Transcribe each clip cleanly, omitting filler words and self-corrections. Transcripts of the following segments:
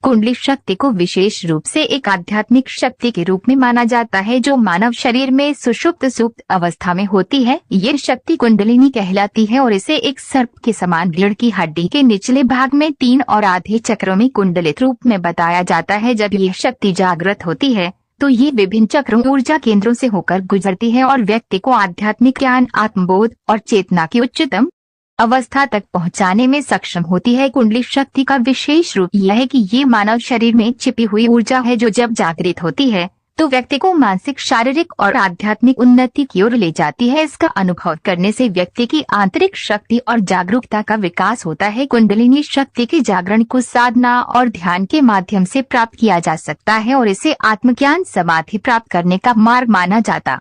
कुंडली शक्ति को विशेष रूप से एक आध्यात्मिक शक्ति के रूप में माना जाता है जो मानव शरीर में सुषुप्त अवस्था में होती है। ये शक्ति कुंडलिनी कहलाती है और इसे एक सर्प के समान रीढ़ की हड्डी के निचले भाग में 3 और आधे चक्रों में कुंडलित रूप में बताया जाता है। जब ये शक्ति जागृत होती है तो ये विभिन्न चक्रों ऊर्जा केंद्रों से होकर गुजरती है और व्यक्ति को आध्यात्मिक ज्ञान, आत्मबोध और चेतना की उच्चतम अवस्था तक पहुंचाने में सक्षम होती है। कुंडली शक्ति का विशेष रूप यह है कि ये मानव शरीर में छिपी हुई ऊर्जा है जो जब जागृत होती है तो व्यक्ति को मानसिक, शारीरिक और आध्यात्मिक उन्नति की ओर ले जाती है। इसका अनुभव करने से व्यक्ति की आंतरिक शक्ति और जागरूकता का विकास होता है। कुंडलिनी शक्ति के जागरण को साधना और ध्यान के माध्यम से प्राप्त किया जा सकता है और इसे आत्मज्ञान, समाधि प्राप्त करने का मार्ग माना जाता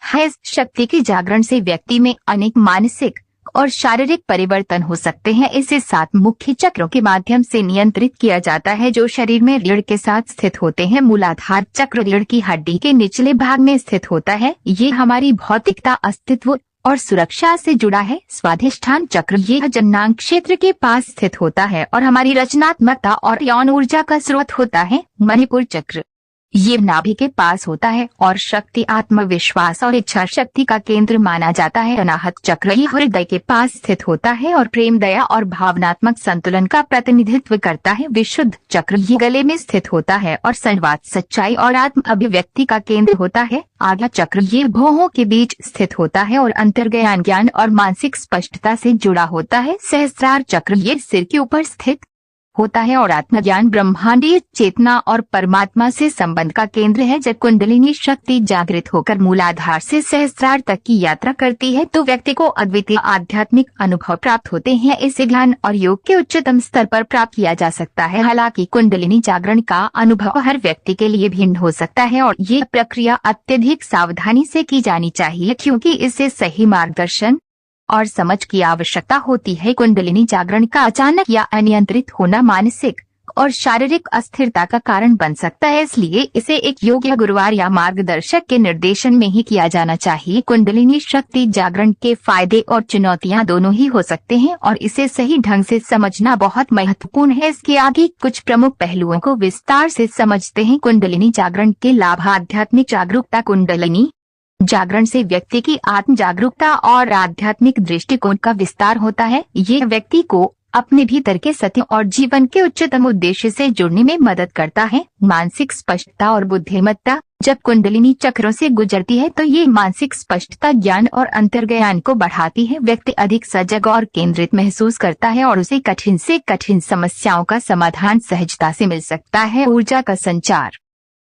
है। इस शक्ति के जागरण से व्यक्ति में अनेक मानसिक और शारीरिक परिवर्तन हो सकते हैं। इसे 7 मुख्य चक्रों के माध्यम से नियंत्रित किया जाता है जो शरीर में रीढ़ के साथ स्थित होते हैं। मूलाधार चक्र रीढ़ की हड्डी के निचले भाग में स्थित होता है। ये हमारी भौतिकता, अस्तित्व और सुरक्षा से जुड़ा है। स्वाधिष्ठान चक्र यह जननांग क्षेत्र के पास स्थित होता है और हमारी रचनात्मकता और यौन ऊर्जा का स्रोत होता है। मणिपुर चक्र ये नाभि के पास होता है और शक्ति, आत्मविश्वास और इच्छा शक्ति का केंद्र माना जाता है। अनाहत चक्र ये हृदय के पास स्थित होता है और प्रेम, दया और भावनात्मक संतुलन का प्रतिनिधित्व करता है। विशुद्ध चक्र ये गले में स्थित होता है और संवाद, सच्चाई और आत्म अभिव्यक्ति का केंद्र होता है। आज्ञा चक्र ये भौहों के बीच स्थित होता है और अंतर्ज्ञान, ज्ञान और मानसिक स्पष्टता से जुड़ा होता है। सहस्त्रार चक्र ये सिर के ऊपर स्थित होता है और आत्मज्ञान, ब्रह्मांडीय चेतना और परमात्मा से संबंध का केंद्र है। जब कुंडलिनी शक्ति जागृत होकर मूलाधार से सहस्त्रार तक की यात्रा करती है तो व्यक्ति को अद्वितीय आध्यात्मिक अनुभव प्राप्त होते हैं। इसे ध्यान और योग के उच्चतम स्तर पर प्राप्त किया जा सकता है। हालांकि कुंडलिनी जागरण का अनुभव हर व्यक्ति के लिए भिन्न हो सकता है और ये प्रक्रिया अत्यधिक सावधानी से की जानी चाहिए क्योंकि इससे सही मार्गदर्शन और समझ की आवश्यकता होती है। कुंडलिनी जागरण का अचानक या अनियंत्रित होना मानसिक और शारीरिक अस्थिरता का कारण बन सकता है, इसलिए इसे एक योग्य गुरुवार या मार्गदर्शक के निर्देशन में ही किया जाना चाहिए। कुंडलिनी शक्ति जागरण के फायदे और चुनौतियां दोनों ही हो सकते हैं और इसे सही ढंग से समझना बहुत महत्वपूर्ण है। इसके आगे कुछ प्रमुख पहलुओं को विस्तार से समझते हैं। कुंडलिनी जागरण के लाभ। आध्यात्मिक जागरूकता। कुंडलिनी जागरण से व्यक्ति की आत्म जागरूकता और आध्यात्मिक दृष्टिकोण का विस्तार होता है। ये व्यक्ति को अपने भीतर के सत्य और जीवन के उच्चतम उद्देश्य से जुड़ने में मदद करता है। मानसिक स्पष्टता और बुद्धिमत्ता। जब कुंडलिनी चक्रों से गुजरती है तो ये मानसिक स्पष्टता, ज्ञान और अंतर्ज्ञान को बढ़ाती है। व्यक्ति अधिक सजग और केंद्रित महसूस करता है और उसे कठिन से कठिन समस्याओं का समाधान सहजता से मिल सकता है। ऊर्जा का संचार।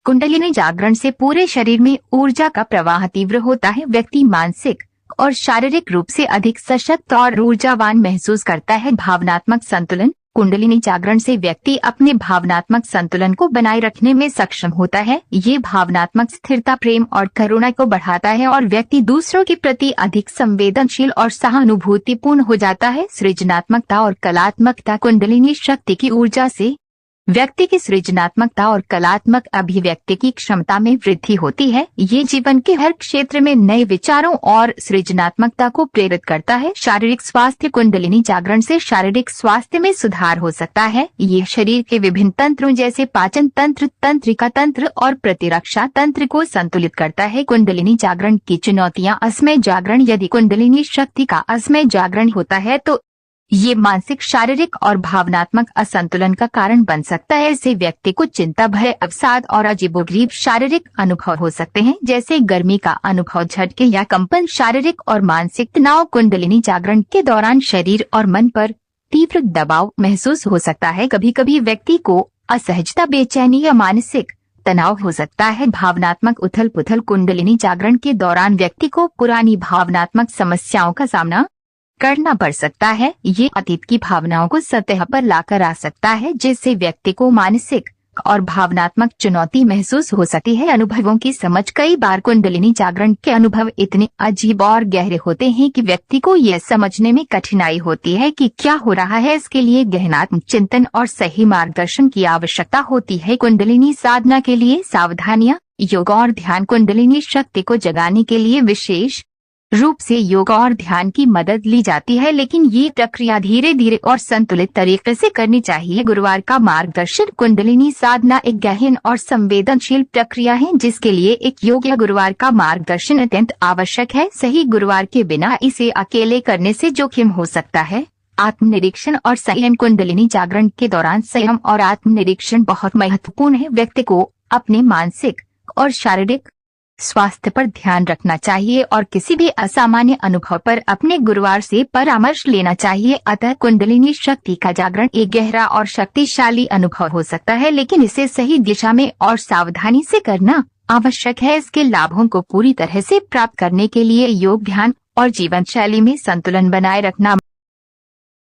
कुंडलिनी जागरण से पूरे शरीर में ऊर्जा का प्रवाह तीव्र होता है। व्यक्ति मानसिक और शारीरिक रूप से अधिक सशक्त और ऊर्जावान महसूस करता है। भावनात्मक संतुलन। कुंडलिनी जागरण से व्यक्ति अपने भावनात्मक संतुलन को बनाए रखने में सक्षम होता है। ये भावनात्मक स्थिरता, प्रेम और करुणा को बढ़ाता है और व्यक्ति दूसरों के प्रति अधिक संवेदनशील और सहानुभूतिपूर्ण हो जाता है। सृजनात्मकता और कलात्मकता। कुंडलिनी शक्ति की ऊर्जा से व्यक्ति की सृजनात्मकता और कलात्मक अभिव्यक्ति की क्षमता में वृद्धि होती है। ये जीवन के हर क्षेत्र में नए विचारों और सृजनात्मकता को प्रेरित करता है। शारीरिक स्वास्थ्य। कुंडलिनी जागरण से शारीरिक स्वास्थ्य में सुधार हो सकता है। ये शरीर के विभिन्न तंत्रों जैसे पाचन तंत्र, तंत्रिका तंत्र और प्रतिरक्षा तंत्र को संतुलित करता है। कुंडलिनी जागरण की चुनौतियां। असमय जागरण। यदि कुंडलिनी शक्ति का असमय जागरण होता है तो ये मानसिक, शारीरिक और भावनात्मक असंतुलन का कारण बन सकता है। इससे व्यक्ति को चिंता, भय, अवसाद और अजीबोगरीब शारीरिक अनुभव हो सकते हैं जैसे गर्मी का अनुभव, झटके या कंपन। शारीरिक और मानसिक तनाव। कुंडलिनी जागरण के दौरान शरीर और मन पर तीव्र दबाव महसूस हो सकता है। कभी कभी व्यक्ति को असहजता, बेचैनी या मानसिक तनाव हो सकता है। भावनात्मक उथल पुथल। कुंडलिनी जागरण के दौरान व्यक्ति को पुरानी भावनात्मक समस्याओं का सामना करना पड़ सकता है। ये अतीत की भावनाओं को सतह पर लाकर आ सकता है जिससे व्यक्ति को मानसिक और भावनात्मक चुनौती महसूस हो सकती है। अनुभवों की समझ। कई बार कुंडलिनी जागरण के अनुभव इतने अजीब और गहरे होते हैं कि व्यक्ति को यह समझने में कठिनाई होती है कि क्या हो रहा है। इसके लिए गहनात्मक चिंतन और सही मार्गदर्शन की आवश्यकता होती है। कुंडलिनी साधना के लिए सावधानियां। योग और ध्यान। कुंडलिनी शक्ति को जगाने के लिए विशेष रूप से योग और ध्यान की मदद ली जाती है, लेकिन ये प्रक्रिया धीरे धीरे और संतुलित तरीके से करनी चाहिए। गुरुवार का मार्गदर्शन। कुंडलिनी साधना एक गहन और संवेदनशील प्रक्रिया है जिसके लिए एक योग्य गुरुवार का मार्गदर्शन अत्यंत आवश्यक है। सही गुरुवार के बिना इसे अकेले करने से जोखिम हो सकता है। आत्मनिरीक्षण और संयम। कुंडलिनी जागरण के दौरान संयम और आत्मनिरीक्षण बहुत महत्वपूर्ण है। व्यक्ति को अपने मानसिक और शारीरिक स्वास्थ्य पर ध्यान रखना चाहिए और किसी भी असामान्य अनुभव पर अपने गुरुवार से परामर्श लेना चाहिए। अतः कुंडलिनी शक्ति का जागरण एक गहरा और शक्तिशाली अनुभव हो सकता है, लेकिन इसे सही दिशा में और सावधानी से करना आवश्यक है। इसके लाभों को पूरी तरह से प्राप्त करने के लिए योग, ध्यान और जीवन शैली में संतुलन बनाए रखना